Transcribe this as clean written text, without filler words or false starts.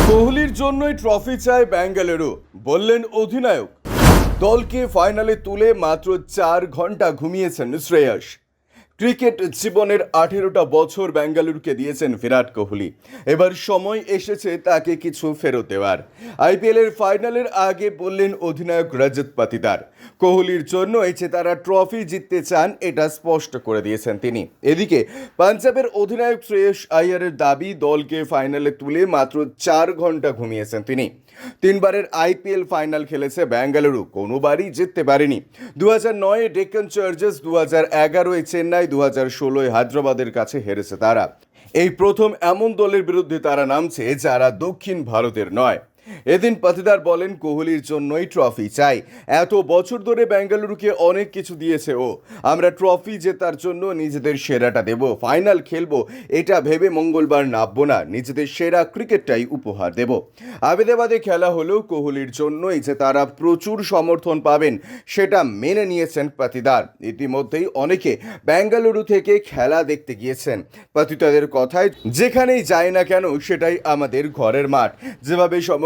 কোহলির জন্যই ট্রফি চায় বেঙ্গালুরু, বললেন অধিনায়ক। দলকে ফাইনালে তুলে মাত্র 4 ঘন্টা ঘুমিয়েছেন শ্রেয়স। ক্রিকেট জীবনের 18টা বছর বেঙ্গালুরুকে দিয়েছেন বিরাট কোহলি। এবার সময় এসেছে তাকে কিছু ফেরত দেওয়ার। আইপিএলের ফাইনালের আগে বললেন অধিনায়ক রজত পাতিদার, কোহলির জন্য যে তারা ট্রফি জিততে চান এটা স্পষ্ট করে দিয়েছেন তিনি। এদিকে পাঞ্জাবের অধিনায়ক শ্রেয়স আইয়ারের দাবি, দলকে ফাইনালে তুলে মাত্র 4 ঘন্টা ঘুমিয়েছেন তিনি। 3বারের আইপিএল ফাইনাল খেলেছে বেঙ্গালুরু, কোনোবারই জিততে পারেনি। 2009-এ ডেক্কান চার্জার্স, 2011-এ চেন্নাই, 2016-এ হায়দ্রাবাদের কাছে হেরেছে তারা। এই প্রথম এমন দলের বিরুদ্ধে তারা নামছে যারা দক্ষিণ ভারতের নয়। এদিন পাতিদার বলেন, কোহলির জন্যই ট্রফি চাই। এত বছর ধরে বেঙ্গালুরুকে অনেক কিছু দিয়েছে ও। আমরা ট্রফি জেতার জন্য নিজেদের সেরাটা দেব, ফাইনাল খেলবো এটা ভেবে মঙ্গলবার নামবো না, নিজেদের সেরা ক্রিকেটটাই উপহার দেব। আবেদাবাদে খেলা হলেও কোহলির জন্যই যে তারা প্রচুর সমর্থন পাবেন সেটা মেনে নিয়েছেন পাতিদার। ইতিমধ্যেই অনেকে বেঙ্গালুরু থেকে খেলা দেখতে গিয়েছেন। পাতিদারের কথায়, যেখানেই যায় না কেন সেটাই আমাদের ঘরের মাঠ। যেভাবে